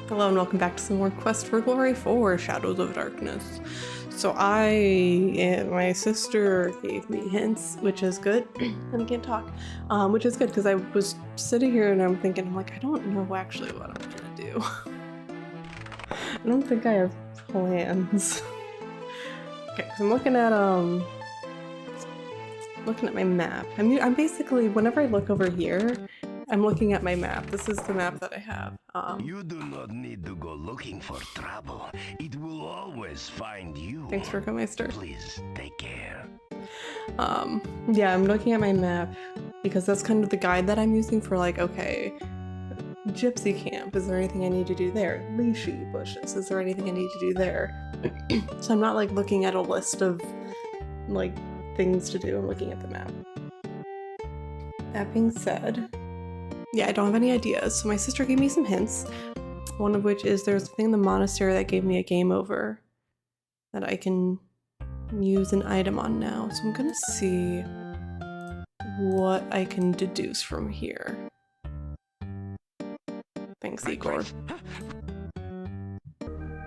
Hello and welcome back to some more Quest for Glory 4 Shadows of Darkness. So my sister gave me hints, which is good, and I can't talk, which is good because I was sitting here and I'm thinking, I'm like, I don't know actually what I'm gonna do. I don't think I have plans. Okay, so I'm looking at my map. I'm basically, whenever I look over here, I'm looking at my map. This is the map that I have. You do not need to go looking for trouble. It will always find you. Thanks for coming, Meister. Please take care. Yeah, I'm looking at my map because that's kind of the guide that I'm using for like, okay, gypsy camp, is there anything I need to do there? Lychee bushes, is there anything I need to do there? So I'm not like looking at a list of like things to do, I'm looking at the map. That being said, yeah, I don't have any ideas. So my sister gave me some hints, one of which is there's a thing in the monastery that gave me a game over that I can use an item on now. So I'm gonna see what I can deduce from here. Thanks, Igor.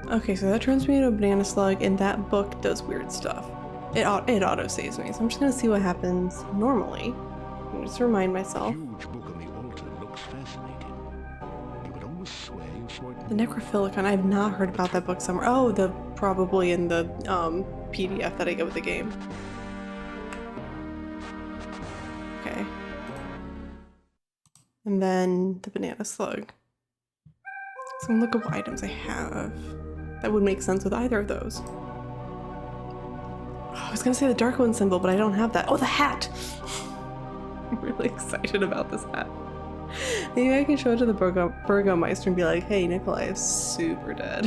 Okay, so that turns me into a banana slug, and that book does weird stuff. It auto saves me, so I'm just gonna see what happens normally. I'm just remind myself. The Necrophilicon, I've not heard about that book somewhere. Oh, probably in the PDF that I get with the game. Okay. And then the banana slug. So I'm gonna look at what items I have that would make sense with either of those. Oh, I was gonna say the Dark One symbol, but I don't have that. Oh, the hat! I'm really excited about this hat. Maybe I can show it to the Burgomeister and be like, hey, Nikolai is super dead.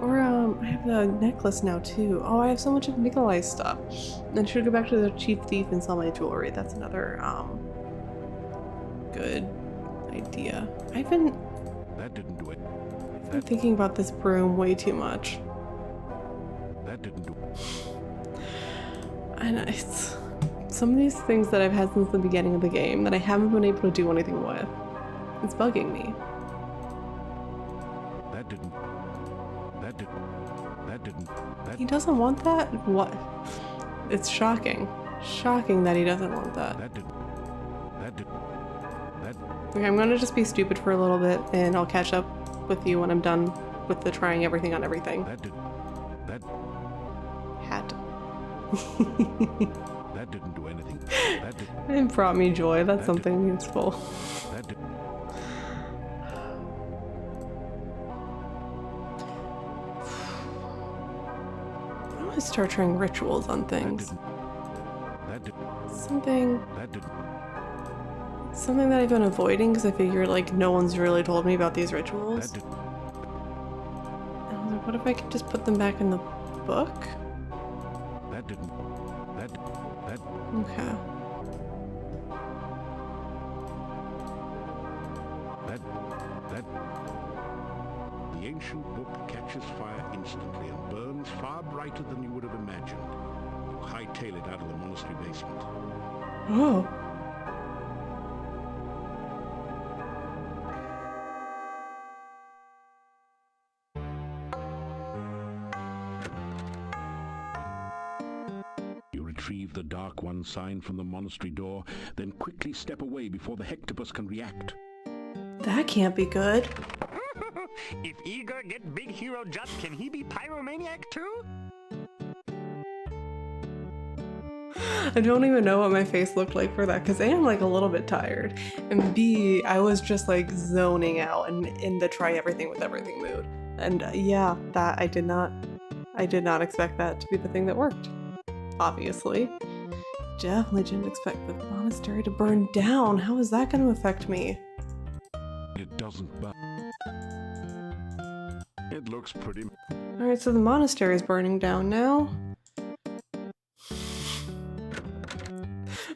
Or, I have the necklace now too. Oh, I have so much of Nikolai's stuff. Then should I go back to the Chief Thief and sell my jewelry? That's another, good idea. That didn't do it. I've been thinking about this broom way too much. That didn't do it. And it's some of these things that I've had since the beginning of the game that I haven't been able to do anything with. It's bugging me. He doesn't want that? What? It's shocking. Shocking that he doesn't want that. Okay, I'm gonna just be stupid for a little bit and I'll catch up with you when I'm done with the trying everything on everything. Hat. That didn't do anything. It brought me joy. That's something useful. I want to start trying rituals on things. Something that I've been avoiding because I figure like no one's really told me about these rituals. And I was like, what if I could just put them back in the book? Okay. The ancient book catches fire instantly and burns far brighter than you would have imagined. You hightail it out of the monastery basement. Oh. Retrieve the Dark One sign from the monastery door, then quickly step away before the Hectopus can react. That can't be good. If Igor get big hero just, can he be pyromaniac too? I don't even know what my face looked like for that because A, I'm like a little bit tired, and B, I was just like zoning out and in the try everything with everything mood. And yeah, that I did not expect that to be the thing that worked. Obviously. Definitely didn't expect the monastery to burn down. How is that going to affect me? It doesn't, but it looks pretty. Alright, so the monastery is burning down now.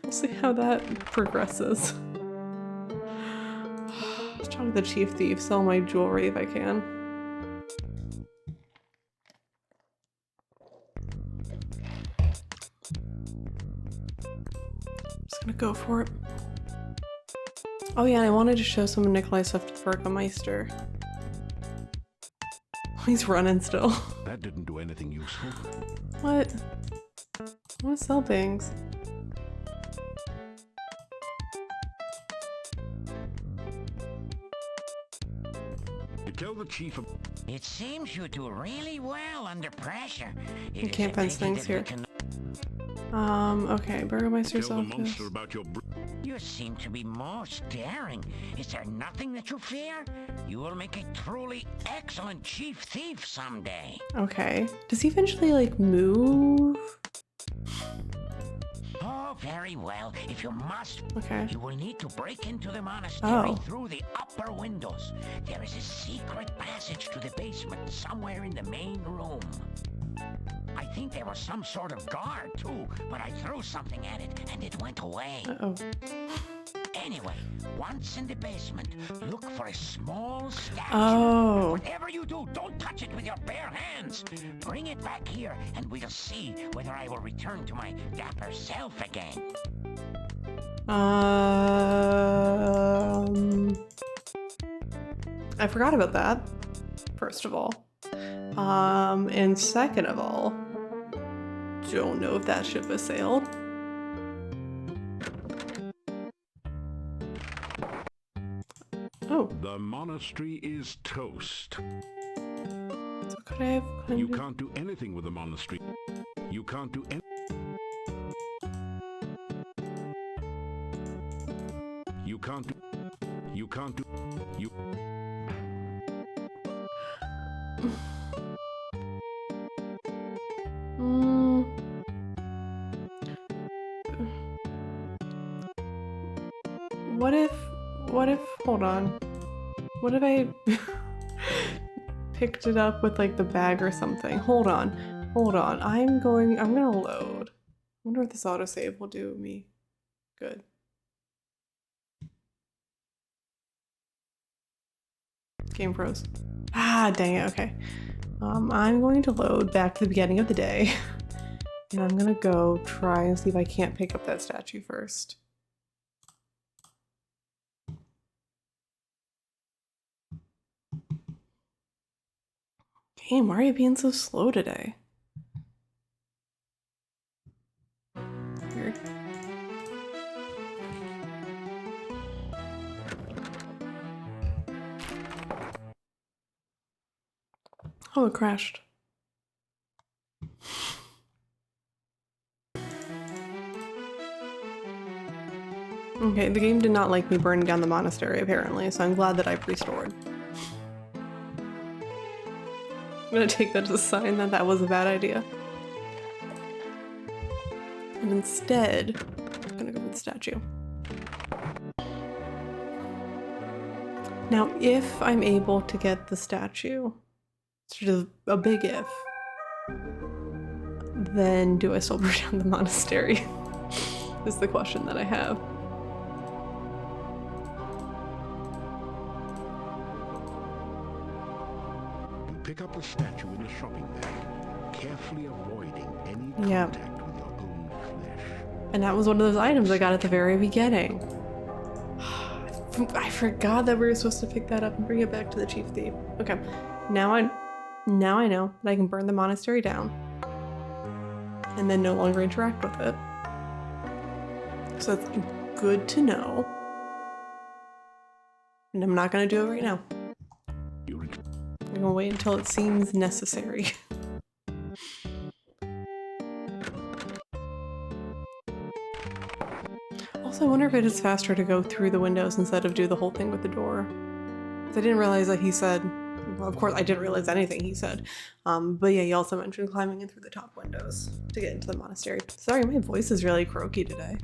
We'll see how that progresses. Let's talk to the Chief Thief, sell my jewelry if I can. Just gonna go for it. Oh yeah, and I wanted to show some of Nikolai's stuff to the Burgomeister. He's running still. That didn't do anything useful. What? I want to sell things. You tell the chief of... It seems you do really well under pressure. You can't fence things here. Okay, Burgomeister's Tell the office. monster about your... You seem to be most daring. Is there nothing that you fear? You will make a truly excellent chief thief someday. Okay. Does he eventually, like, move? Oh, very well. If you must, Okay. you will need to break into the monastery Oh. through the upper windows. There is a secret passage to the basement somewhere in the main room. I think there was some sort of guard, too, but I threw something at it, and it went away. Uh-oh. Anyway, once in the basement, look for a small statue. Oh. Whatever you do, don't touch it with your bare hands. Bring it back here, and we'll see whether I will return to my dapper self again. I forgot about that, first of all. And second of all, don't know if that ship has sailed. Oh, The monastery is toast. so could I have... You can't do anything with the monastery. You can't do any... You can't do... You can't do... You... What if, hold on. What if I picked it up with like the bag or something? Hold on. I'm gonna load. I wonder if this autosave will do me good. Game froze. Ah, dang it, okay. I'm going to load back to the beginning of the day. And I'm gonna go try and see if I can't pick up that statue first. Damn, why are you being so slow today? Weird. Oh, it crashed. Okay, the game did not like me burning down the monastery apparently, so I'm glad that I've restored. I'm gonna take that as a sign that that was a bad idea. And instead, I'm gonna go with the statue. Now, if I'm able to get the statue, sort of a big if, then do I still burn down the monastery? Is the question that I have. Pick up the statue in the shopping bag, carefully avoiding any Yep. contact with your own flesh. And that was one of those items I got at the very beginning. I forgot that we were supposed to pick that up and bring it back to the chief thief. Okay, now I know that I can burn the monastery down and then no longer interact with it. So that's good to know. And I'm not gonna do it right now. I'm gonna wait until it seems necessary. Also, I wonder if it is faster to go through the windows instead of do the whole thing with the door. 'Cause I didn't realize that he said, well, of course I didn't realize anything he said. But yeah, he also mentioned climbing in through the top windows to get into the monastery. Sorry, my voice is really croaky today.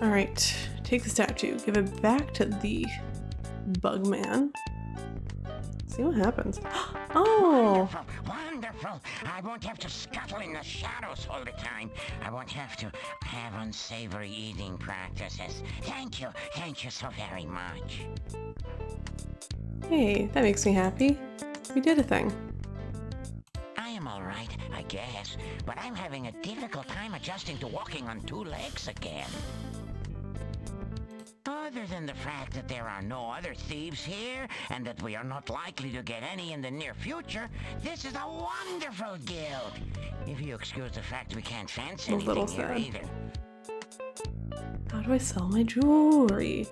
Alright, take the statue, give it back to the bug man. See what happens. Oh! Wonderful, wonderful. I won't have to scuttle in the shadows all the time. I won't have to have unsavory eating practices. Thank you so very much. Hey, that makes me happy. We did a thing. I am all right, I guess, but I'm having a difficult time adjusting to walking on two legs again. Other than the fact that there are no other thieves here, and that we are not likely to get any in the near future, this is a wonderful guild. If you excuse the fact we can't fancy A little anything here sad. either. How do I sell my jewelry?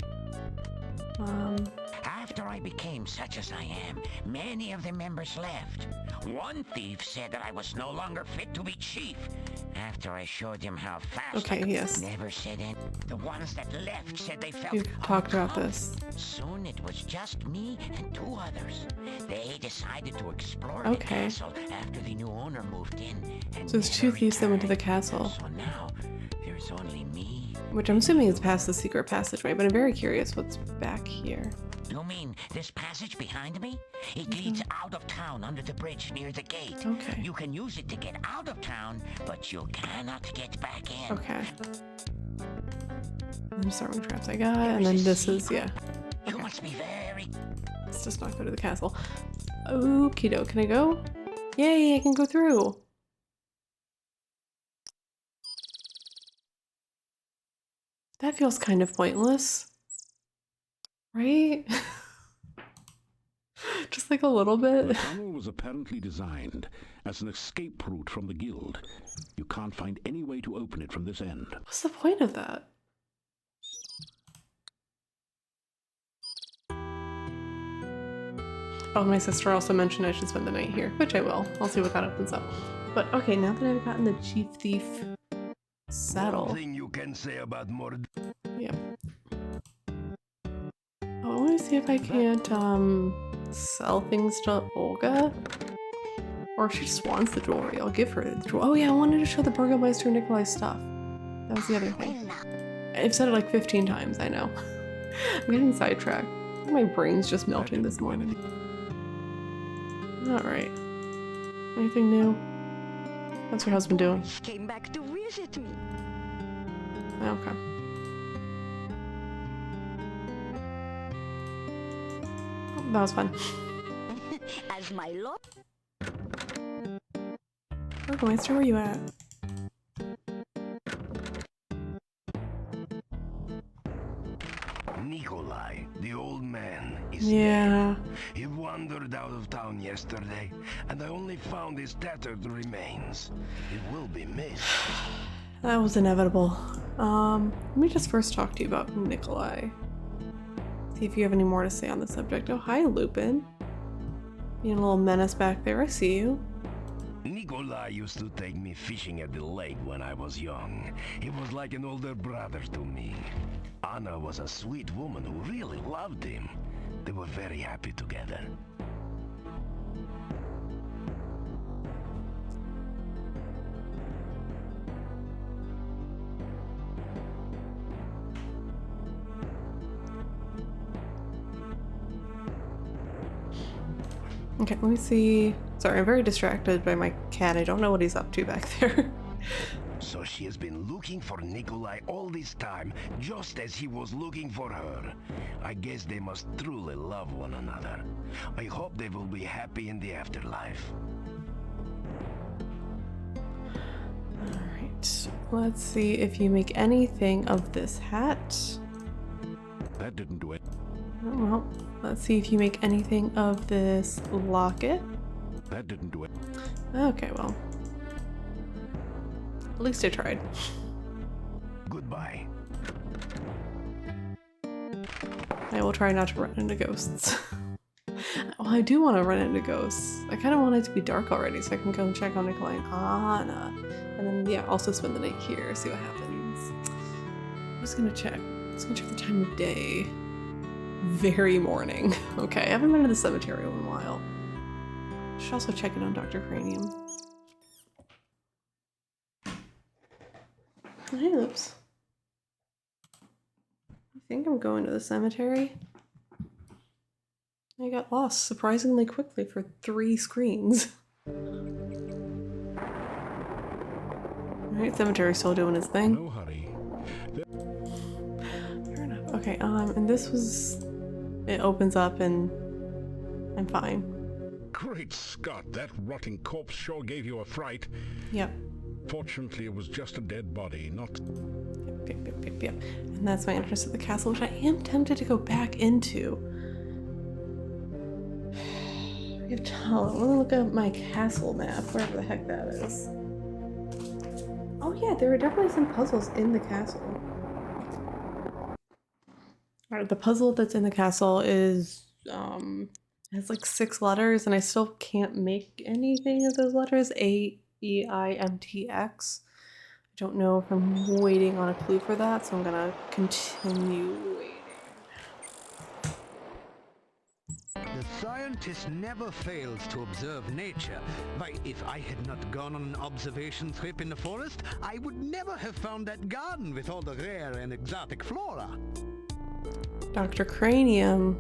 After I became such as I am, many of the members left. One thief said that I was no longer fit to be chief. After I showed him how fast Okay, I could, yes. never said anything. The ones that left said they felt We've talked about this. Soon it was just me and two others. They decided to explore the Okay. castle after the new owner moved in. And So there's two never thieves that went to the returned. castle. So now there's only me. Which I'm assuming is past the secret passageway, but I'm very curious what's back here. You mean this passage behind me? It leads out of town under the bridge near the gate. Okay. You can use it to get out of town, but you cannot get back in. Okay. And starting traps I got, and then this is, yeah. You Okay. must be very... Let's just not go to the castle. Okie doke, can I go? Yay, I can go through. That feels kind of pointless. Right? Just like a little The bit. tunnel was apparently designed as an escape route from the guild. You can't find any way to open it from this end. What's the point of that? Oh, my sister also mentioned I should spend the night here, which I will. I'll see what that opens up. But okay, now that I've gotten the chief thief saddle. One thing you can say about Mord. Yeah. Oh, I want to see if I can't sell things to Olga. Or if she just wants the jewelry, I'll give her the jewelry. Oh yeah, I wanted to show the Burgomeister Nikolai's stuff. That was the other thing. I've said it like 15 times, I know. I'm getting sidetracked. My brain's just melting this morning. Alright. Anything new? What's your husband doing? Came back to visit me. Okay. Oh, that was fun. As my lord. Burgomeister, where you at? Nikolai, the old man, is Yeah. dead. He wandered out of town yesterday, and I only found his tattered remains. It will be missed. That was inevitable. Let me just first talk to you about Nikolai. See if you have any more to say on the subject. Oh, hi, Lupin. Being a little menace back there. I see you. Nikolai used to take me fishing at the lake when I was young. He was like an older brother to me. Anna was a sweet woman who really loved him. They were very happy together. Okay, let me see. Sorry, I'm very distracted by my cat. I don't know what he's up to back there. So she has been looking for Nikolai all this time, just as he was looking for her. I guess they must truly love one another. I hope they will be happy in the afterlife. Alright, let's see if you make anything of this hat. That didn't do it. Oh, well, let's see if you make anything of this locket. That didn't do it. Okay, well. At least I tried. Goodbye. I will try not to run into ghosts. Well, I do want to run into ghosts. I kind of want it to be dark already so I can go and check on Nikolai and Anna. And then, yeah, also spend the night here, see what happens. I'm just gonna check. I'm just gonna check the time of day. Very morning. Okay, I haven't been to the cemetery in a while. Should also check in on Dr. Cranium. Hey, Lips. I think I'm going to the cemetery. I got lost surprisingly quickly for 3 screens. Alright, cemetery's still doing its thing. No hurry. Fair enough. Okay, and this was... It opens up and I'm fine. Great Scott, that rotting corpse sure gave you a fright. Yep. Fortunately, it was just a dead body, not... Yep. And that's my entrance to the castle, which I am tempted to go back into. We have Talon. Let me look at my castle map, wherever the heck that is. Oh yeah, there are definitely some puzzles in the castle. Alright, the puzzle that's in the castle is has like 6 letters, and I still can't make anything of those letters. A-E-I-M-T-X. I don't know if I'm waiting on a clue for that, so I'm gonna continue waiting. The scientist never fails to observe nature. Why, if I had not gone on an observation trip in the forest, I would never have found that garden with all the rare and exotic flora. Dr. Cranium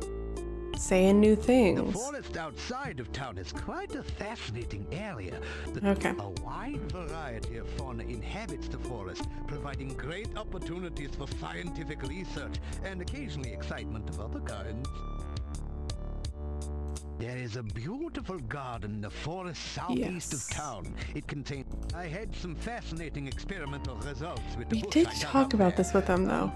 saying new The things. forest outside of town is quite a fascinating area. Okay. A wide variety of fauna inhabits the forest, providing great opportunities for scientific research and occasionally excitement of other kinds. There is a beautiful garden in the forest southeast of town. It contains... I had some fascinating experimental results with the We bush did I dug talk up about there. this with them, though.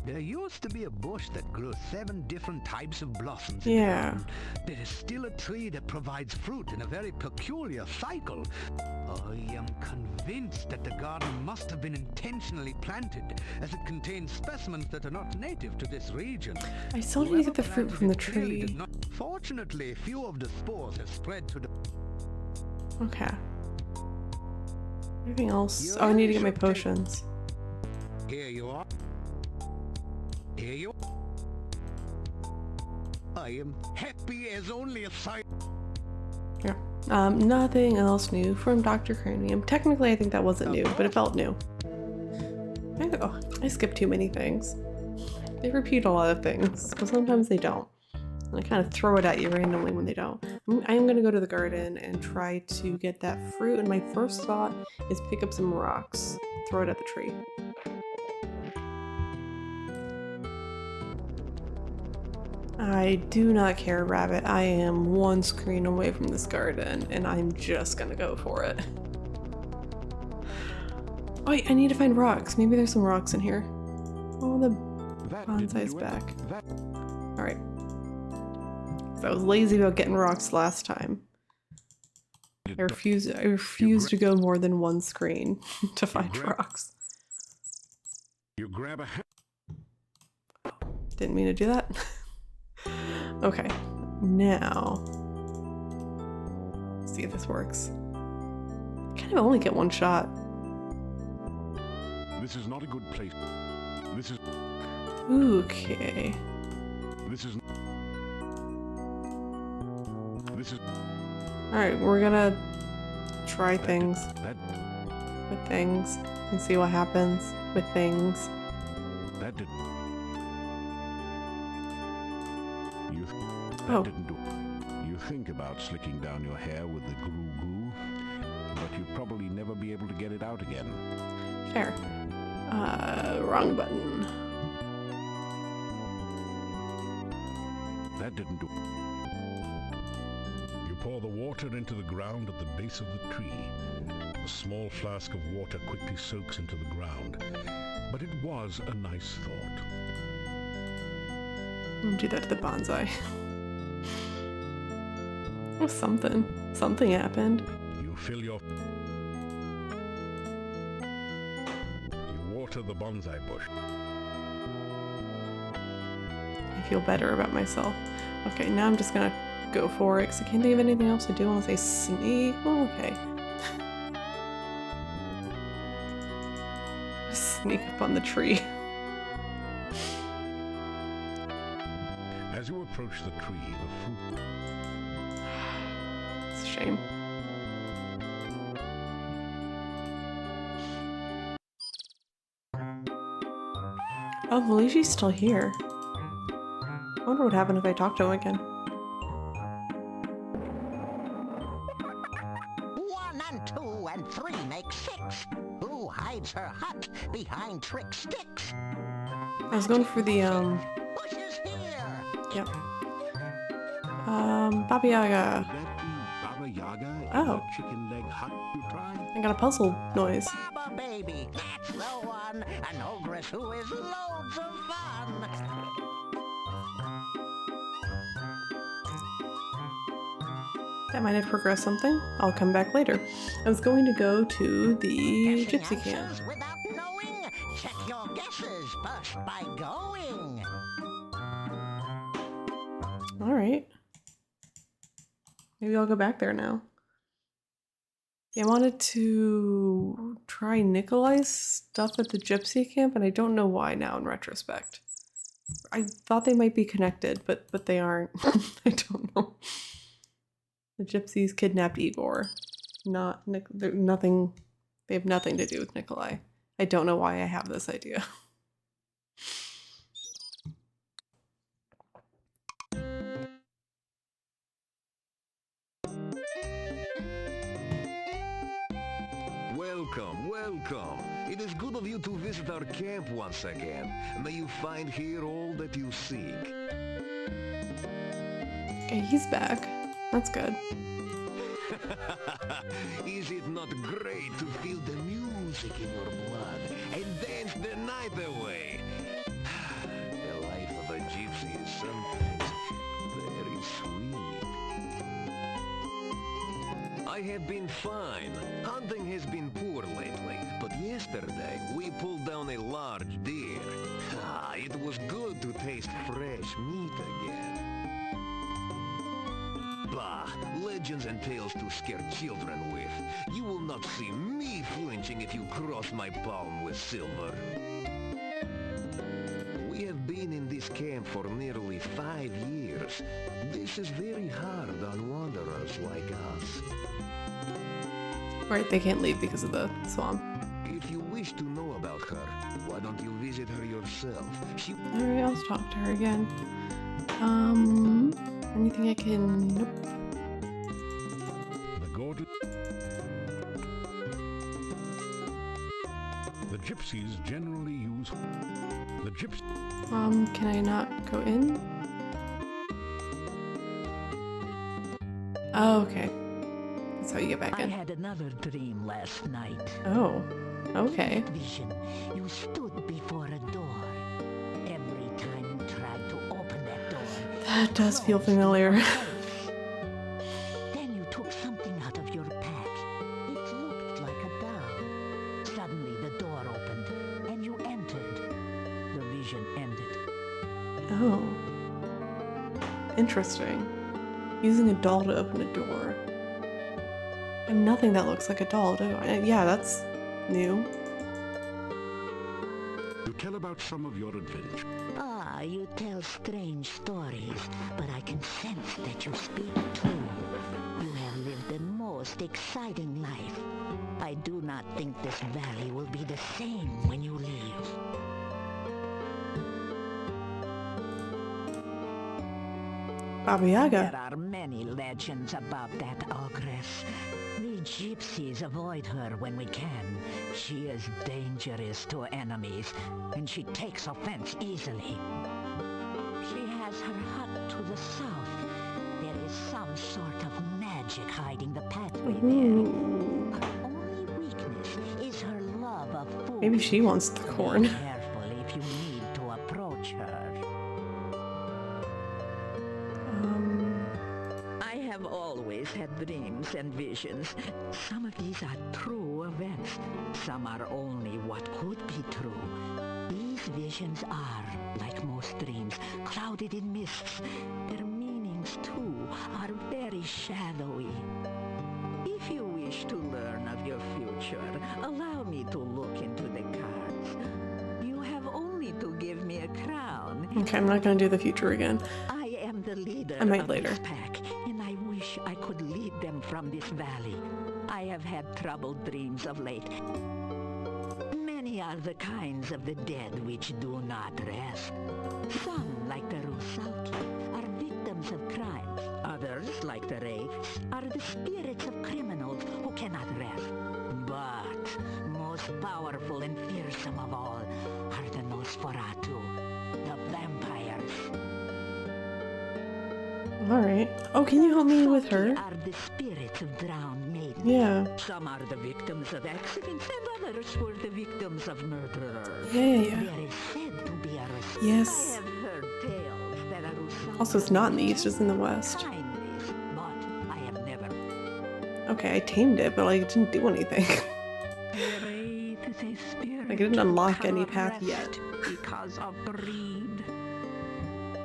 There used to be a bush that grew 7 different types of blossoms in the Yeah. garden. There is still a tree that provides fruit in a very peculiar cycle. I am convinced that the garden must have been intentionally planted, as it contains specimens that are not native to this region. I still need to get the fruit from the tree. Fortunately, few of the spores have spread to the... Okay. Anything else? Oh, I need to get my potions. Here you are. Here you are. I am happy as only a scientist. Yeah. Nothing else new from Dr. Cranium. Technically, I think that wasn't new, but it felt new. I skip too many things. They repeat a lot of things, but sometimes they don't. And I kind of throw it at you randomly when they don't. I am going to go to the garden and try to get that fruit, and my first thought is pick up some rocks, throw it at the tree. I do not care, Rabbit. I am 1 screen away from this garden, and I'm just gonna go for it. Oh, wait, I need to find rocks. Maybe there's some rocks in here. Oh, the bonsai's back. Alright. So I was lazy about getting rocks last time. I refuse to go more than 1 screen to find rocks. You grab a Didn't mean to do that. Okay, now let's see if this works. I kind of only get 1 shot. This is not a good place. This is... Okay. This is... This is... Alright, we're gonna try things That... with things and see what happens with things. That did... You... Oh. That didn't do... You think about slicking down your hair with the goo, but you'd probably never be able to get it out again. Fair. Wrong button. That didn't do... You pour the water into the ground at the base of the tree. A small flask of water quickly soaks into the ground. But it was a nice thought. I'll do that to the bonsai. Oh, something. Something happened. You fill your... You water the bonsai bush. I feel better about myself. Okay, now I'm just gonna go for it because I can't think of anything else to do unless I sneak. Oh, okay. Sneak up on the tree. As you approach the tree, the fruit... It's a shame. Oh, Luigi's still here. I wonder what happened if I talk to him again. 1 and 2 and 3 make 6. Who hides her hut behind trick sticks? I was going for the, Bushes here. Yep. Baba Yaga. Would that be Baba Yaga Oh. Chicken leg hut you try? I got a puzzle noise. Baba baby, that's the one. An ogress who is loads of fun. That might have progressed something. I'll come back later. I was going to go to the Guessing gypsy camp. answers without knowing? Check your guesses first by going. Alright. Maybe I'll go back there now. Yeah, I wanted to try Nikolai's stuff at the gypsy camp, and I don't know why now in retrospect. I thought they might be connected, but they aren't. I don't know. The gypsies kidnapped Igor. They're nothing. They have nothing to do with Nikolai. I don't know why I have this idea. Welcome, welcome. It is good of you to visit our camp once again. May you find here all that you seek. Okay, he's back. That's good. Is it not great to feel the music in your blood and dance the night away? The life of a gypsy is sometimes very sweet. I have been fine. Hunting has been poor lately, but yesterday we pulled down a large deer. It was good to taste fresh meat again. Bah, legends and tales to scare children with. You will not see me flinching if you cross my palm with silver. We have been in this camp for nearly 5 years. This is very hard on wanderers like us. Right, they can't leave because of the swamp. If you wish to know about her, why don't you visit her yourself? She... Alright, I'll talk to her again. Anything I can... Nope. The gypsies generally use... The gypsies... Can I not go in? Oh, okay. That's how you get back I in. had another dream last night. Oh, okay. Vision. You stood before a door. Every time you tried to open that door, That does feel familiar. then you took something out of your pack. It looked like a doll. Suddenly the door opened and you entered. The vision ended. Oh. Interesting. Using a doll to open a door. I have nothing that looks like a doll, do I? Yeah, that's new. You tell about some of your adventures. Ah, you tell strange stories, but I can sense that you speak true. You have lived the most exciting life. I do not think this valley will be the same when you leave. Baba Yaga. There are many legends about that ogress. We gypsies avoid her when we can. She is dangerous to enemies, and she takes offense easily. She has her hut to the south. There is some sort of magic hiding the pathway there. Her only weakness is her love of food. Maybe she wants the corn. Be careful if you need to approach her. I have always had dreams and visions. Some of these are true events. Some are only what could be true. These visions are, like most dreams, clouded in mists. Their meanings, too, are very shadowy. If you wish to learn of your future, allow me to look into the cards. You have only to give me a crown. Okay, I'm not gonna do the future again. I am the leader I might of later. this pack, and I wish I could lead them from this valley. I have had troubled dreams of late. Many are the kinds of the dead which do not rest. Some, like the Rusalki, are victims of crimes. Others, like the Wraiths, are the spirits of criminals who cannot rest. But most powerful and fearsome of all are the Nosferatu, the vampires. Alright. Oh, can you help me with her? Are the spirits of drowned maidens. Yeah. Some are the victims of accidents, and others were the victims of murderers. Yeah. There is said to be a respect. Yes. I have heard tales that are Also, it's not in the east, it's in the west. timeless, but I have never. Okay, I tamed it, but like, it didn't do anything. Like, I didn't unlock any path yet. Because of greed.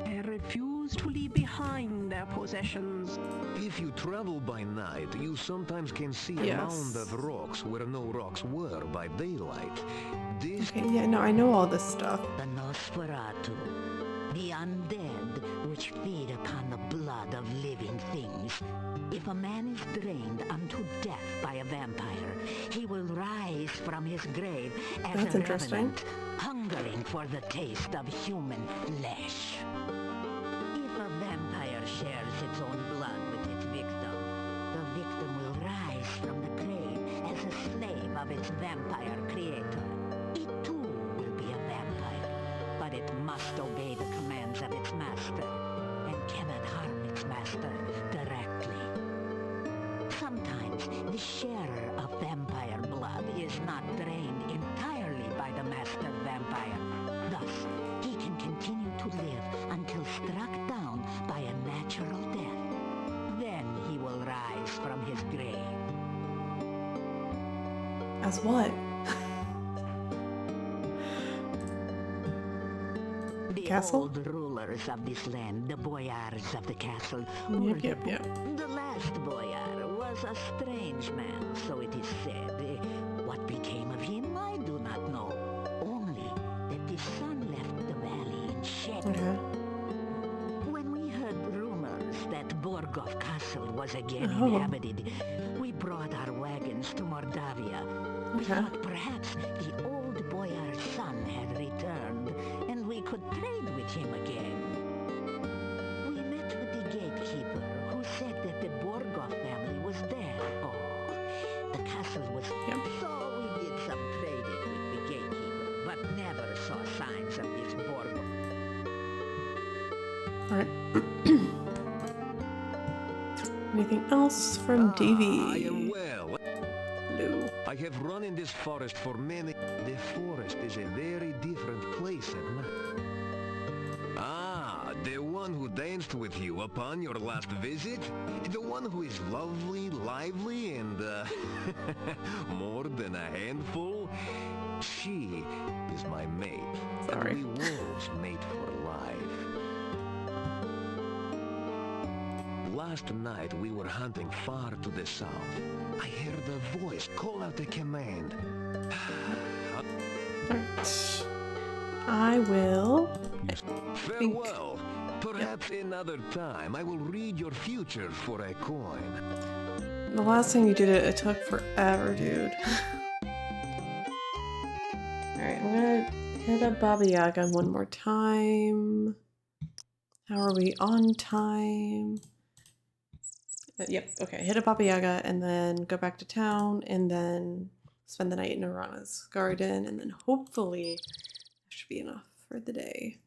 They refuse to leave behind their possessions. If you travel by night, you sometimes can see a Yes. mound of rocks where no rocks were by daylight. This Okay, yeah, no, I know all this stuff. The Nosferatu, the undead which feed upon the blood of living things. If a man is drained unto death by a vampire, he will rise from his grave as That's a interesting. revenant, hungering for the taste of human flesh. If a vampire shares its own blood with its victim, the victim will rise from the grave as a slave of its vampire creator. It too will be a vampire, but it must obey the commands of its master and cannot harm its master directly. Sometimes the sharer of vampire blood is not drained entirely by the master vampire. Thus, he can continue to live until struck down by a natural death. Then he will rise from his grave. As what? The Castle? old rulers of this land, the boyars of the castle, were Yep. the last boyar was a strange man, so it is said. What became of him, I do not know. Only that the son left the valley in shed. Okay. When we heard rumors that Borgov Castle was again Oh. inhabited, we brought our wagons to Mordavia. We Okay. thought perhaps the old boyar's son had returned, and we could trade with him again. We met with the gatekeeper, who said that the Borgov family was dead. Oh, the castle was... Yep. So we did some trading with the gatekeeper, but never saw signs of this Borgov. Alright. Anything else from Davy? I am well. Hello. I have run in this forest for many... The forest is a very different place at night. Ah, the one who danced with you upon your last visit? The one who is lovely, lively, and, more than a handful? She is my mate. Sorry. And we wolves mate for life. Last night we were hunting far to the south. I heard a voice call out a command. Alright. I will. Farewell. Perhaps another time I will read your future for a coin. The last time you did it, it took forever, dude. Alright, I'm gonna hit up Baba Yaga one more time. How are we on time? Yep, okay. Hit up Baba Yaga and then go back to town and then spend the night in Arana's garden and then hopefully that should be enough for the day.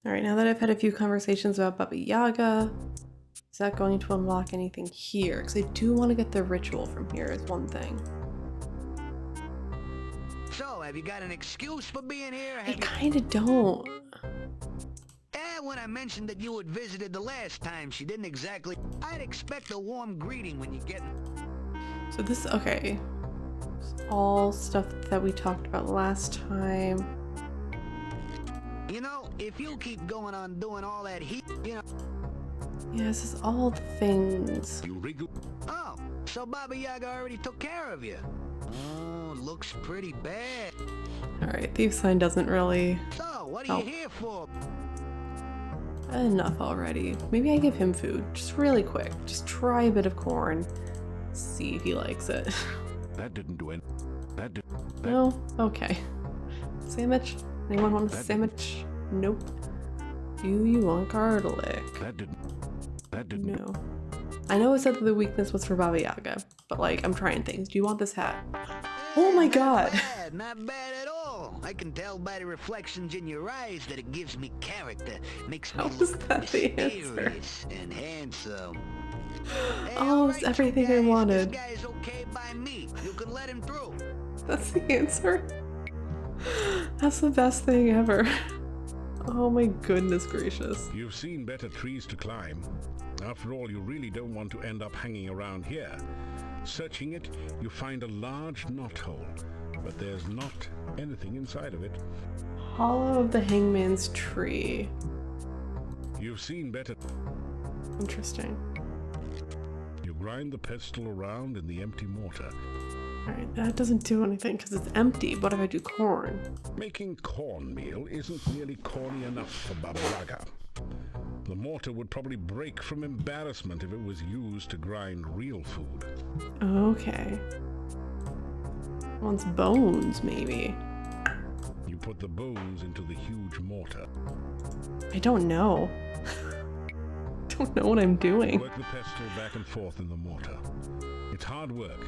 Alright, now that I've had a few conversations about Baba Yaga, is that going to unlock anything here? Because I do want to get the ritual from here is one thing. So, have you got an excuse for being here? I kind of don't. When I mentioned that you had visited the last time, she didn't exactly... I'd expect a warm greeting when you get... So this, okay. It's all stuff that we talked about last time. You know, if you keep going on doing all that you know... Yeah, this is all the things. You wriggle. Oh, so Baba Yaga already took care of you. Oh, looks pretty bad. Alright, Thieves' Sign doesn't really... So, what are you here for? Enough already. Maybe I give him food, just really quick. Just try a bit of corn. See if he likes it. That didn't do it. That did. That, No? Okay. Sandwich? Anyone want a That sandwich? Nope. Do you want garlic? That didn't. That didn't. No. I know it said that the weakness was for Baba Yaga, but like, I'm trying things. Do you want this hat? Oh my god! Not bad at all. I can tell by the reflections in your eyes that it gives me character. Makes me How is look that the answer? mysterious and handsome. Hey, Oh, all it's right, everything you I guys, wanted. This guy's okay by me. You can let him through. That's the answer. That's the best thing ever. Oh my goodness gracious. You've seen better trees to climb. After all, you really don't want to end up hanging around here. Searching it, you find a large knothole, but there's not anything inside of it. Hollow of the Hangman's Tree. You've seen better. Interesting. You grind the pestle around in the empty mortar. Alright, that doesn't do anything because it's empty. What if I do corn? Making cornmeal isn't nearly corny enough for Baba Yaga. The mortar would probably break from embarrassment if it was used to grind real food. Okay. Wants bones, maybe. You put the bones into the huge mortar. I don't know. Don't know what I'm doing. Work the pestle back and forth in the mortar. It's hard work,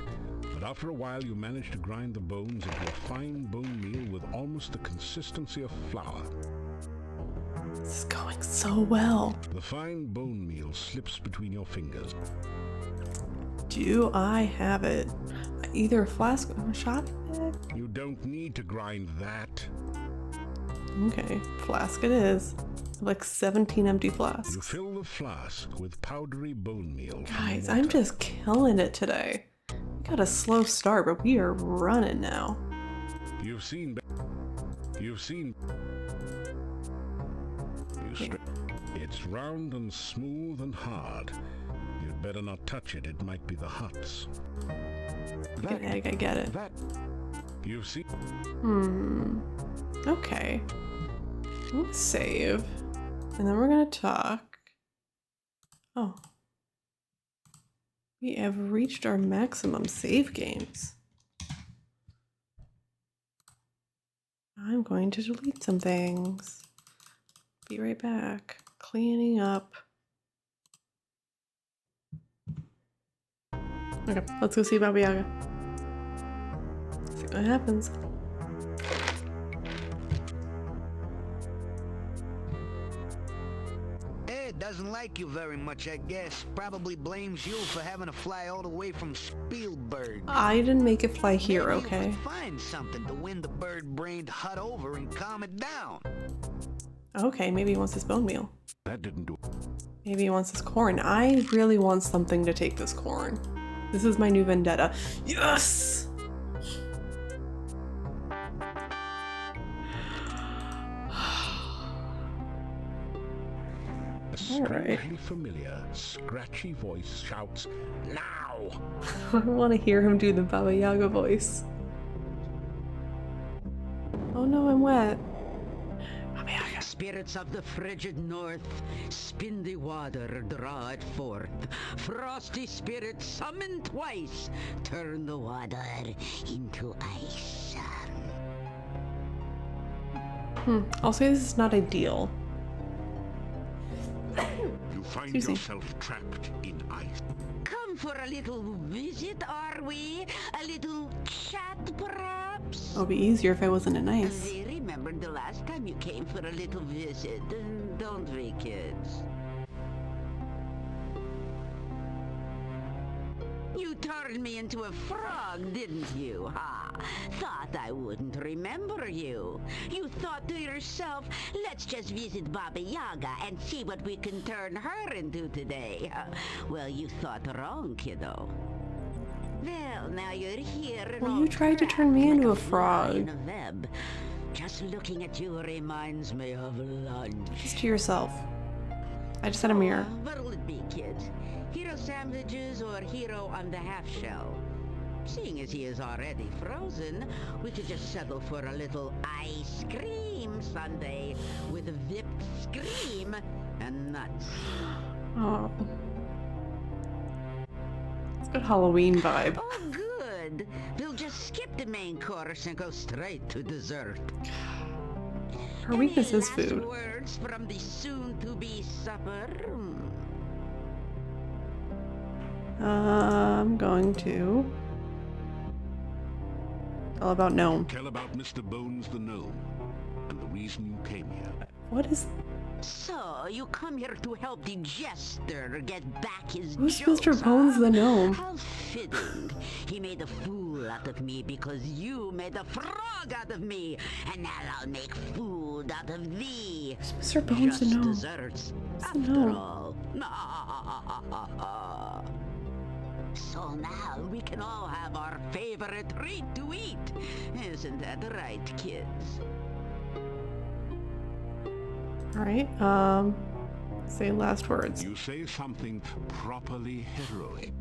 but after a while you manage to grind the bones into a fine bone meal with almost the consistency of flour. This is going so well. The fine bone meal slips between your fingers. Do I have it? Either a flask or a shopping bag? You don't need to grind that. Okay, flask it is. Like 17 empty You flasks. fill the flask with powdery bone meal. from Guys, the I'm mortar. just killing it today. We got a slow start, but we are running now. You've seen. You've seen. It's round and smooth and hard. You'd better not touch it. It might be the huts. Get egg, I get it. You've seen. Okay. Let's save. And then we're gonna talk. Oh. We have reached our maximum save games. I'm going to delete some things. Be right back. Cleaning up. Okay, let's go see Baba Yaga. See what happens. Ed doesn't like you very much, I guess. Probably blames you for having to fly all the way from Spielberg. I didn't make it fly here, Maybe okay? You could find something to win the bird-brained hut over and calm it down. Okay, maybe he wants his bone meal. That didn't do. Maybe he wants his corn. I really want something to take this corn. This is my new vendetta. Yes! A strangely familiar, scratchy voice shouts, "Now!" I want to hear him do the Baba Yaga voice. Oh no, I'm wet. Baba Yaga. Spirits of the frigid north, spin the water, draw it forth. Frosty spirits summon twice, turn the water into ice. I'll say this is not ideal. You find Excuse me. yourself trapped in ice. Come for a little visit, are we? A little chat, perhaps? It would be easier if I wasn't in ice. We remember the last time you came for a little visit, don't we, kids? You turned me into a frog, didn't you, huh? Thought I wouldn't remember you. You thought to yourself, let's just visit Baba Yaga and see what we can turn her into today. Well, you thought wrong, kiddo. Well, now you're here and Well, all you tried to turn me trapped into like a fly frog. in a web. Just looking at you reminds me of lunch. Just to yourself. I just had a mirror. What'll it be, kids? Hero sandwiches or hero on the half shell? Seeing as he is already frozen, we could just settle for a little ice cream sundae with whipped cream and nuts. Oh. It's a good Halloween vibe. Oh, good. We'll just skip the main course and go straight to dessert. Her weakness Any is last food. words from the soon-to-be supper? I'm going to All about gnome. Tell about Mr. Bones the gnome and the reason you came here. What is... So, you come here to help the jester get back his Who's jokes, Mr. Bones huh? the gnome? How fitting. He made a fool out of me because you made a frog out of me. And now I'll make food out of thee. Who's Mr. Bones the Just gnome? desserts, Who's the after gnome? all. So now we can all have our favorite treat to eat. Isn't that right, kids? Alright, say last words. You say something properly heroic.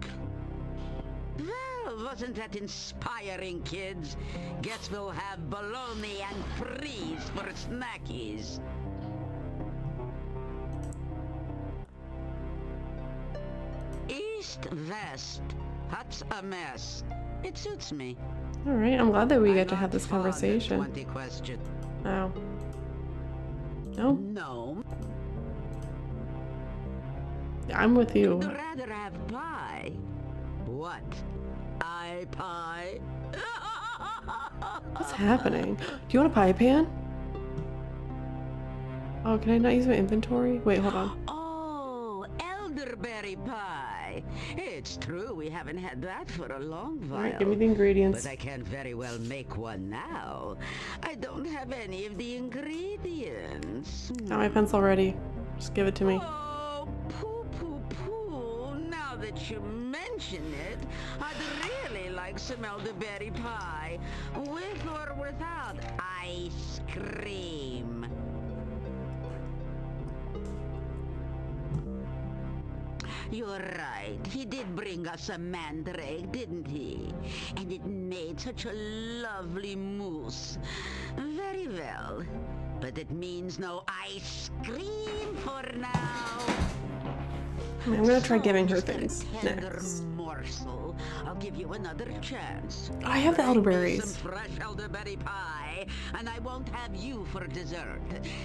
Well, wasn't that inspiring, kids? Guess we'll have bologna and freeze for snackies. East, west, that's a mess. It suits me. Alright, I'm glad that we I'm get to not have this fond of conversation. 20 question. Oh. No? No. I'm with you. I'd rather have pie. What? Pie? What's happening? Do you want a pie pan? Oh, can I not use my inventory? Wait, hold on. Oh, elderberry pie. It's true, we haven't had that for a long while. Alright, give me the ingredients. But I can't very well make one now. I don't have any of the ingredients. Got my pencil ready. Just give it to me. Oh, poo. Now that you mention it, I'd really like some elderberry pie. With or without ice cream. You're right. He did bring us a mandrake, didn't he? And it made such a lovely mousse. Very well. But it means no ice cream for now. I'm gonna try giving her Mr. things Tender next. morsel. I'll give you another chance. I have the Bring me elderberries. some fresh elderberry pie, and I won't have you for dessert.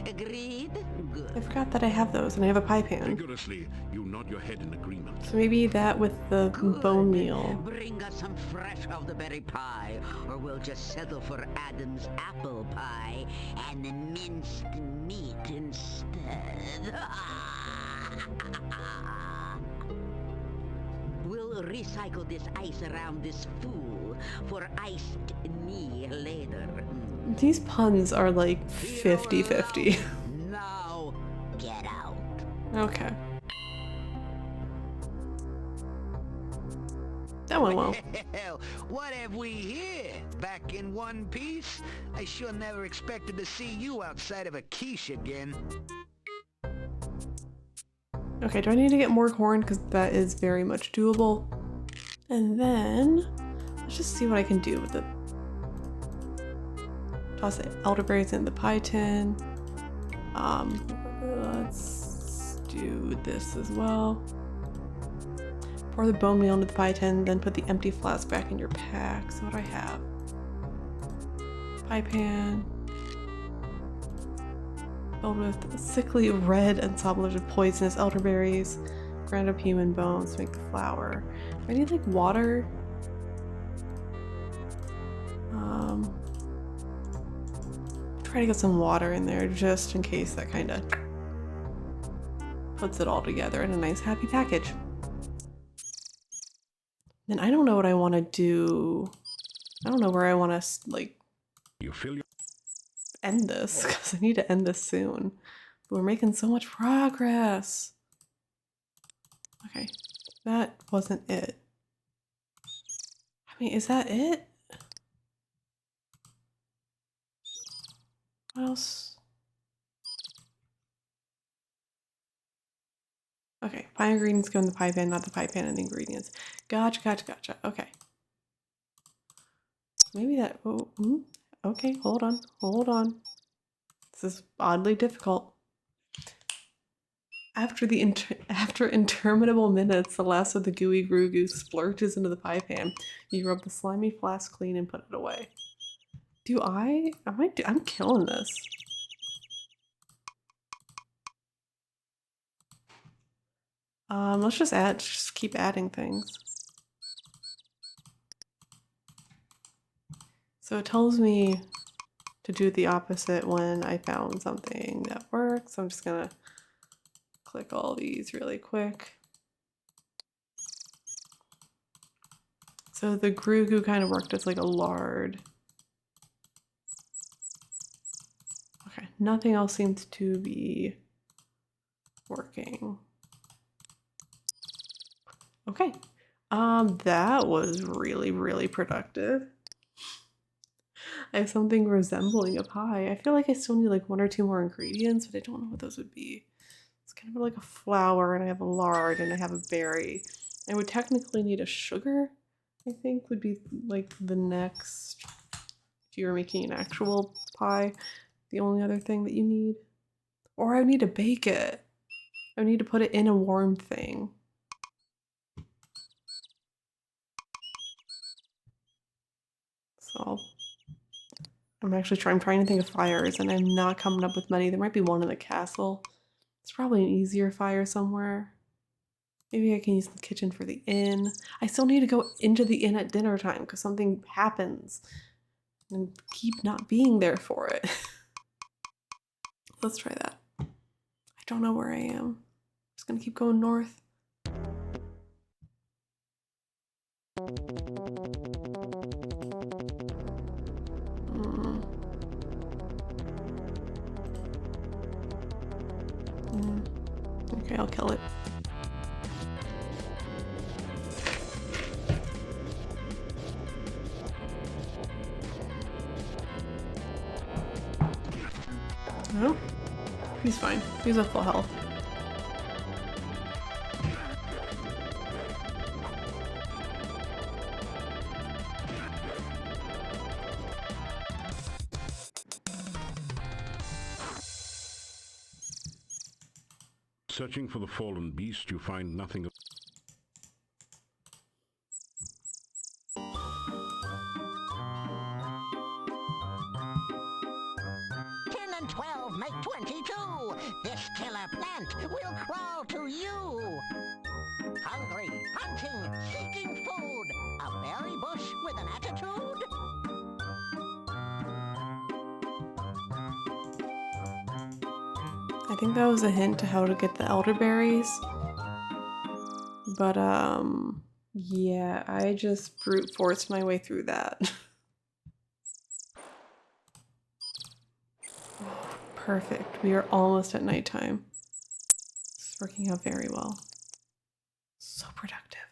Agreed? I Good. forgot that I have those, and I have a pie pan. Vigorously, you nod your head in agreement. So maybe that with the bone meal. Bring us some fresh elderberry pie, or we'll just settle for Adam's apple pie and the minced meat instead. We'll recycle this ice around this fool for iced knee later. These puns are like 50-50. Now, get out. Okay. That went well. Well, what have we here? Back in one piece? I sure never expected to see you outside of a quiche again. Okay, do I need to get more corn? Because that is very much doable. And then, let's just see what I can do with it. Toss the elderberries in the pie tin. Let's do this as well. Pour the bone meal into the pie tin, then put the empty flask back in your pack. So what do I have? Pie pan. Filled with sickly red ensemblage of poisonous elderberries, ground up human bones to make the flour. Do I need like water? Try to get some water in there just in case that kind of puts it all together in a nice happy package. Then I don't know what I want to do. I don't know where I want to like You fill your end this because I need to end this soon. But we're making so much progress. Okay, that wasn't it. I mean, is that it? What else? Okay, pie ingredients go in the pie pan, not the pie pan and the ingredients. Gotcha. Okay. Maybe that. Oh, okay, hold on. This is oddly difficult. After interminable minutes, the last of the gooey goo splurges into the pie pan. You rub the slimy flask clean and put it away. I'm killing this. Let's just keep adding things. So it tells me to do the opposite when I found something that works. So I'm just gonna click all these really quick. So the Grugu kind of worked as like a lard. Okay, nothing else seems to be working. Okay, that was really, really productive. I have something resembling a pie. I feel like I still need like 1 or 2 more ingredients, but I don't know what those would be. It's kind of like a flour, and I have a lard, and I have a berry. I would technically need a sugar, I think would be like the next, if you were making an actual pie, the only other thing that you need. Or I would need to bake it. I would need to put it in a warm thing. So I'm trying to think of fires, and I'm not coming up with many. There might be one in the castle. It's probably an easier fire somewhere. Maybe I can use the kitchen for the inn. I still need to go into the inn at dinner time because something happens and keep not being there for it. Let's try that. I don't know where I am. I'm just gonna keep going north. Okay, I'll kill it. Oh, he's fine. He's at full health. Searching for the fallen beast, you find nothing. 12 make 22. This killer plant will crawl to you. Hungry, hunting, seeking food. A berry bush with an attitude. I think that was a hint to how to get the elderberries. But, yeah, I just brute forced my way through that. Perfect. We are almost at nighttime. This is working out very well. So productive.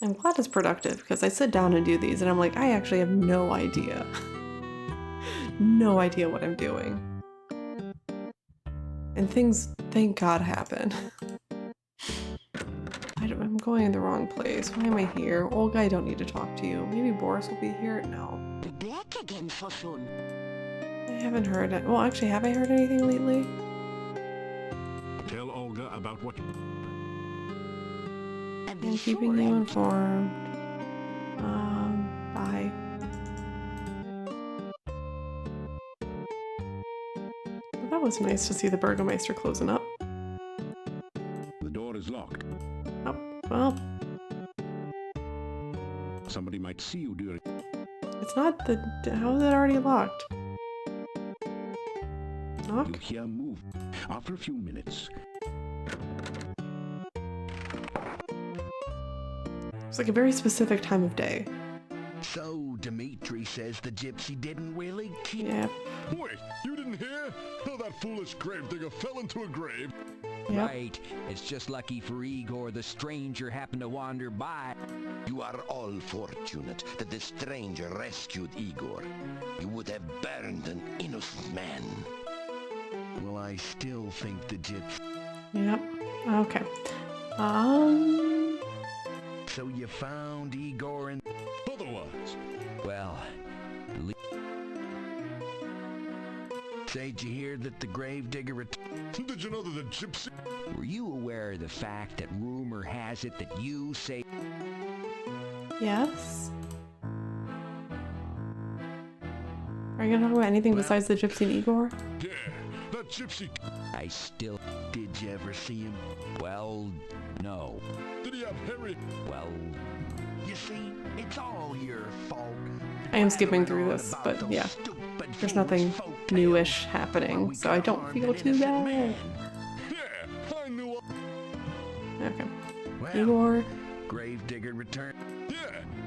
I'm glad it's productive because I sit down and do these and I'm like, I actually have no idea. No idea what I'm doing. And things, thank God, happen. I'm going in the wrong place. Why am I here? Olga, I don't need to talk to you. Maybe Boris will be here? No. Back again so soon. I haven't heard it. Well, actually, have I heard anything lately? Tell Olga about what. I'm keeping you informed. Bye. Well, that was nice to see the Burgomeister closing up. The door is locked. Oh, well. Somebody might see you during. It's not the. How is it already locked? Knock? You hear move. After a few minutes. It's like a very specific time of day. So, Dimitri says the gypsy didn't really kill. Yep. Wait, you didn't hear? Oh, that foolish gravedigger fell into a grave. Yep. Right. It's just lucky for Igor the stranger happened to wander by. You are all fortunate that the stranger rescued Igor. You would have burned an innocent man. Well, I still think the gypsy... Yep. Okay. So you found Igor and... Otherwise... Well... Say, did you hear that the gravedigger... Did you know that the gypsy... Were you aware of the fact that rumor has it that you say... Yes? Are you gonna talk about anything besides the gypsy and Igor? Yeah, that gypsy... I still... Did you ever see him? Well, no. Did he have hairy? Well, You see, it's all your fault. I am skipping through this, but yeah. There's nothing newish happening, so I don't feel too bad. Yeah, I knew. Okay. Well, Igor. Gravedigger returned. Yeah,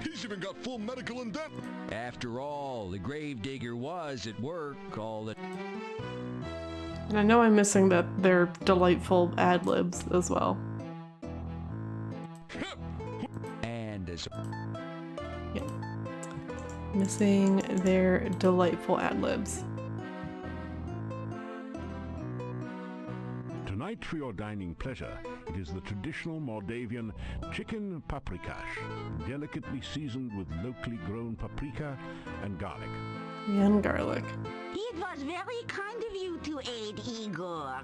he's even got full medical and dental. after all, the gravedigger was at work all the... And I know I'm missing their delightful ad-libs as well. And as... Yep. Missing their delightful ad-libs. Tonight, for your dining pleasure, it is the traditional Mordavian chicken paprikash, delicately seasoned with locally grown paprika and garlic. And garlic. It was very kind of you to aid Igor.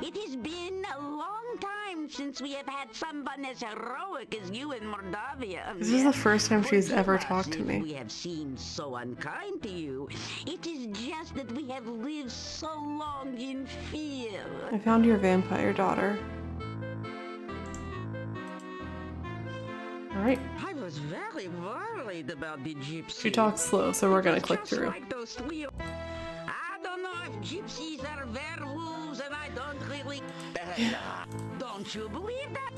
It has been a long time since we have had someone as heroic as you in Mordavia. This is the first time she's ever talked to If me. we have seemed so unkind to you, it is just that we have lived so long in fear. I found your vampire daughter. Alright. I was very worried about the gypsy. She talks slow, so we're gonna click Just through. like those three. I don't know if gypsies are werewolves, and I don't really. Don't you believe that?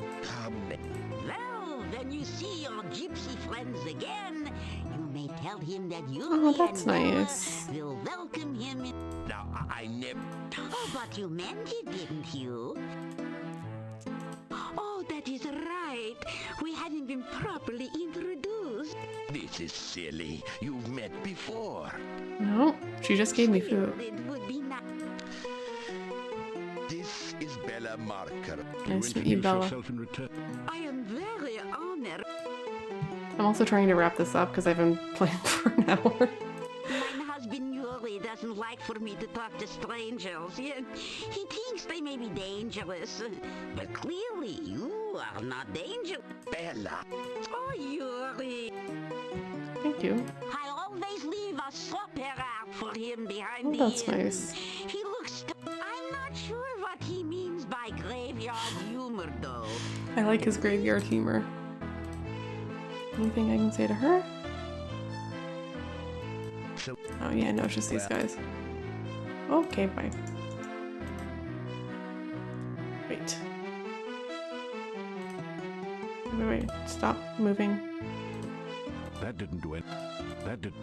Well, when you see your gypsy friends again, you may tell him that you Oh, that's and Noah nice. will welcome him in. Now, I never... Oh, but you meant it, didn't you? Oh, that is right. We hadn't been properly introduced. This is silly. You've met before. No, she just gave me Still, food. it would be nice. This is Bella Marker. Nice to meet you, Bella. Yourself in return. I am very honored. I'm also trying to wrap this up because I've been playing for an hour. My husband Yuri doesn't like for me to talk to strangers. He thinks they may be dangerous. But clearly, you are not dangerous. Bella. Oh, Yuri. Thank you. I always leave a supper out for him behind Oh, the that's inn. nice. He looks... I'm not sure what he means by graveyard humor, though. I like his graveyard humor. Anything I can say to her? So, Oh yeah, no, it's just these guys. Okay, bye. Wait. Wait, stop moving. That didn't do it. That did.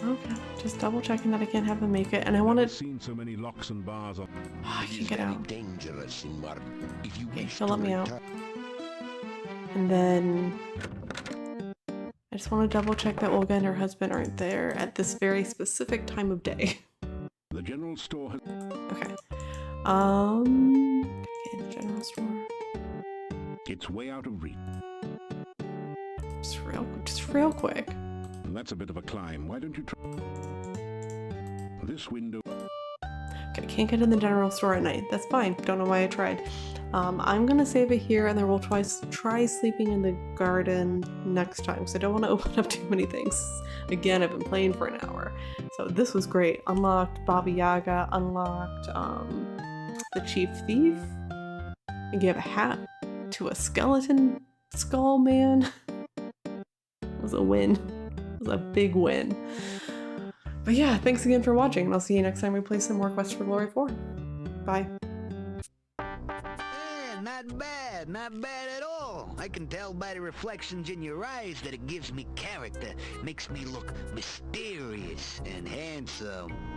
Okay, just double checking that I can't have them make it, and I I've wanted... seen so many locks and bars on. I it can is get very out. dangerous in Mord. If you Okay, wish she'll to let me out. return- And then... I just want to double check that Olga and her husband aren't there at this very specific time of day. The general store has. Okay. Okay, the general store. It's way out of reach. Just real quick. And that's a bit of a climb. Why don't you try this window? Okay, can't get in the general store at night. That's fine. Don't know why I tried. I'm gonna save it here, and then we'll try sleeping in the garden next time. So I don't want to open up too many things. Again, I've been playing for an hour, so this was great. Unlocked Baba Yaga. Unlocked the Chief Thief. I gave a hat to a skeleton skull man. It was a win. It was a big win. But yeah, thanks again for watching, and I'll see you next time we play some more Quest for Glory 4. Bye. Not bad at all. I can tell by the reflections in your eyes that it gives me character, makes me look mysterious and handsome.